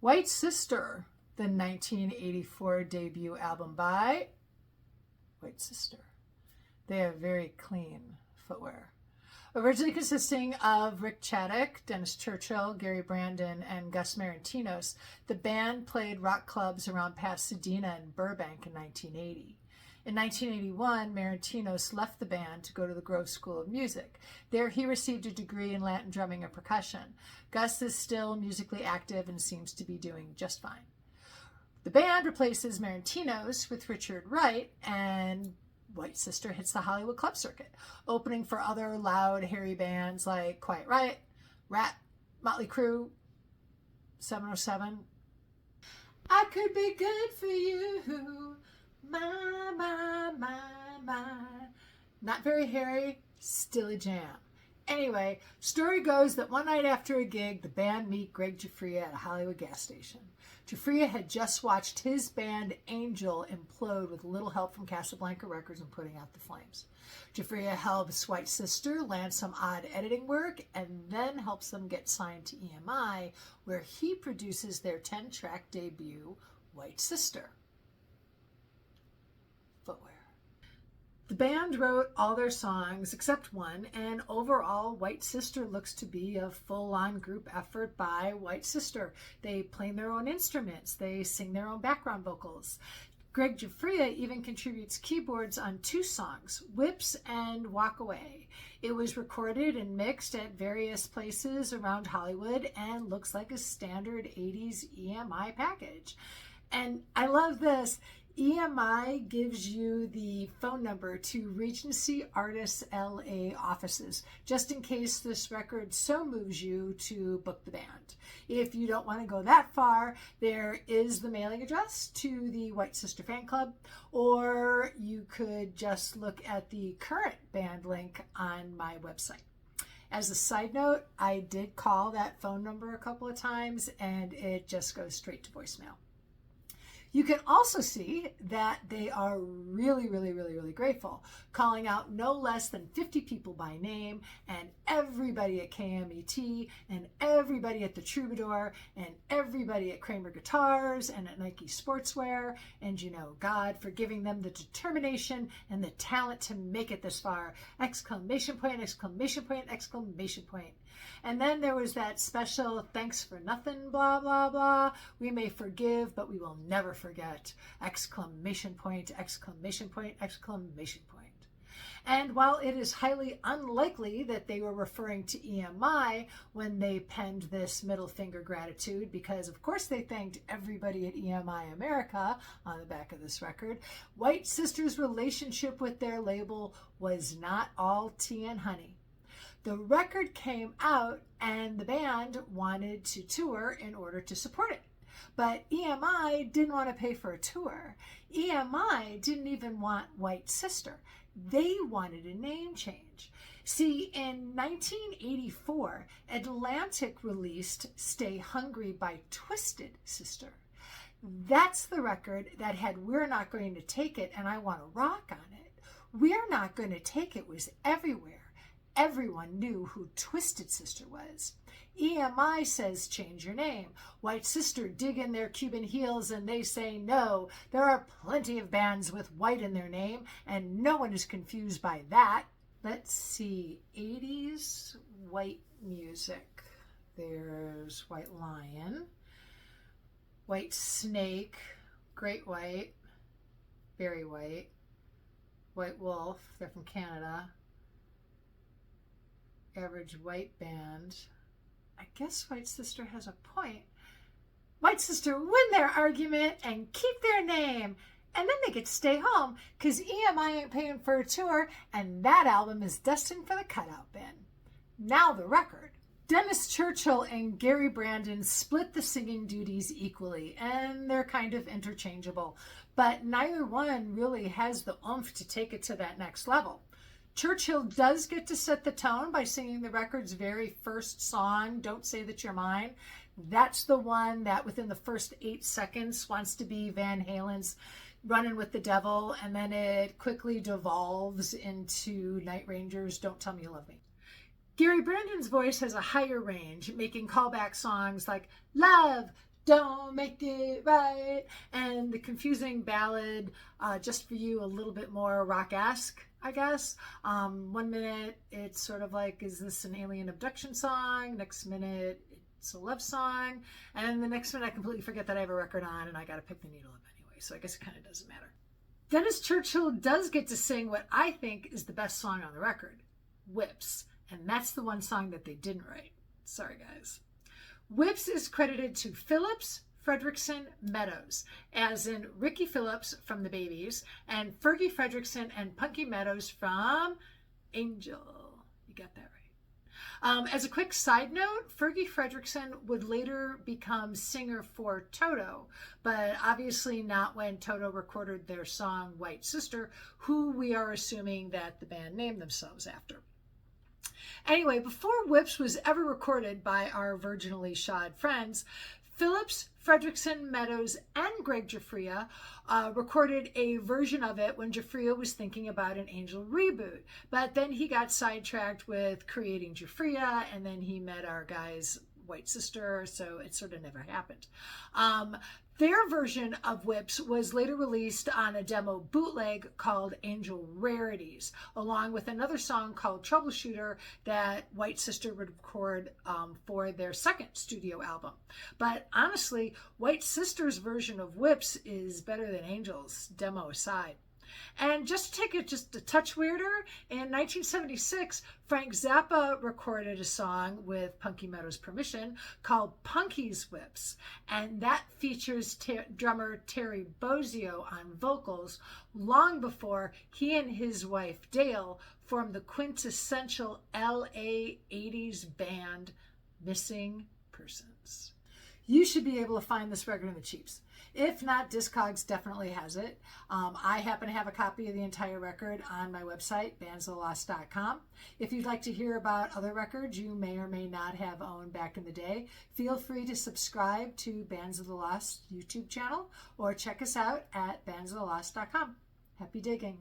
White Sister, the 1984 debut album by White Sister. They have very clean footwear. Originally consisting of Rick Chaddock, Dennis Churchill, Gary Brandon, and Gus Marantinos, the band played rock clubs around Pasadena and Burbank in 1980. In 1981, Marantinos left the band to go to the Grove School of Music. There he received a degree in Latin drumming and percussion. Gus is still musically active and seems to be doing just fine. The band replaces Marantinos with Richard Wright, and White Sister hits the Hollywood club circuit, opening for other loud, hairy bands like Quiet Riot, Rat, Motley Crue, 707. I could be good for you, my. Not very hairy, still a jam. Anyway, story goes that one night after a gig, the band meet Greg Guiffria at a Hollywood gas station. Guiffria had just watched his band Angel implode with little help from Casablanca Records in putting out the flames. Guiffria helps White Sister land some odd editing work and then helps them get signed to EMI, where he produces their 10-track debut, White Sister. Footwear. The band wrote all their songs except one, and overall, White Sister looks to be a full-on group effort by White Sister. They play their own instruments. They sing their own background vocals. Greg Guiffria even contributes keyboards on 2 songs, Whips and Walk Away. It was recorded and mixed at various places around Hollywood and looks like a standard 80s EMI package. And I love this. EMI gives you the phone number to Regency Artists LA offices, just in case this record so moves you to book the band. If you don't want to go that far, there is the mailing address to the White Sister fan club, or you could just look at the current band link on my website. As a side note, I did call that phone number a couple of times and it just goes straight to voicemail. You can also see that they are really grateful, calling out no less than 50 people by name, and everybody at KMET, and everybody at the Troubadour, and everybody at Kramer Guitars, and at Nike Sportswear, and God for giving them the determination and the talent to make it this far! Exclamation point, exclamation point, exclamation point. And then there was that special thanks for nothing, blah, blah, blah. We may forgive, but we will never forget. Exclamation point, exclamation point, exclamation point. And while it is highly unlikely that they were referring to EMI when they penned this middle finger gratitude, because of course they thanked everybody at EMI America on the back of this record, White Sister's relationship with their label was not all tea and honey. The record came out and the band wanted to tour in order to support it. But EMI didn't want to pay for a tour. EMI didn't even want White Sister. They wanted a name change. See, in 1984, Atlantic released Stay Hungry by Twisted Sister. That's the record that had We're Not Going to Take It and I Want to Rock on it. We're Not Going to Take It was everywhere. Everyone knew who Twisted Sister was. EMI says change your name. White Sister dig in their Cuban heels and they say no. There are plenty of bands with white in their name and no one is confused by that. Let's see, 80s white music. There's White Lion, White Snake, Great White, Very White, White Wolf, they're from Canada. Average White Band. I guess White Sister has a point. White Sister win their argument and keep their name. And then they get to stay home because EMI ain't paying for a tour and that album is destined for the cutout bin. Now the record. Dennis Churchill and Gary Brandon split the singing duties equally, and they're kind of interchangeable. But neither one really has the oomph to take it to that next level. Churchill does get to set the tone by singing the record's very first song, Don't Say That You're Mine. That's the one that within the first 8 seconds wants to be Van Halen's Running with the Devil, and then it quickly devolves into Night Ranger's Don't Tell Me You Love Me. Gary Brandon's voice has a higher range, making callback songs like Love, don't make it right. And the confusing ballad, Just for You, a little bit more rock-esque, I guess. 1 minute it's sort of like, is this an alien abduction song? Next minute it's a love song. And the next minute I completely forget that I have a record on and I got to pick the needle up anyway. So I guess it kind of doesn't matter. Dennis Churchill does get to sing what I think is the best song on the record, Whips. And that's the one song that they didn't write. Sorry, guys. Whips is credited to Phillips, Fredrickson, Meadows, as in Ricky Phillips from The Babies and Fergie Fredrickson and Punky Meadows from Angel. You got that right. As a quick side note, Fergie Fredrickson would later become singer for Toto, but obviously not when Toto recorded their song White Sister, who we are assuming that the band named themselves after. Anyway, before Whips was ever recorded by our virginally shod friends, Phillips, Fredrickson, Meadows, and Greg Guiffria recorded a version of it when Guiffria was thinking about an Angel reboot. But then he got sidetracked with creating Guiffria, and then he met our guys White Sister, so it sort of never happened. Their version of Whips was later released on a demo bootleg called Angel Rarities, along with another song called Troubleshooter that White Sister would record for their second studio album. But honestly, White Sister's version of Whips is better than Angel's, demo aside. And just to take it just a touch weirder, in 1976, Frank Zappa recorded a song with Punky Meadows' permission called Punky's Whips, and that features drummer Terry Bozzio on vocals long before he and his wife Dale formed the quintessential LA 80s band Missing Persons. You should be able to find this record in the cheaps. If not, Discogs definitely has it. I happen to have a copy of the entire record on my website, bandsofthelost.com. If you'd like to hear about other records you may or may not have owned back in the day, feel free to subscribe to Bands of the Lost YouTube channel or check us out at bandsofthelost.com. Happy digging.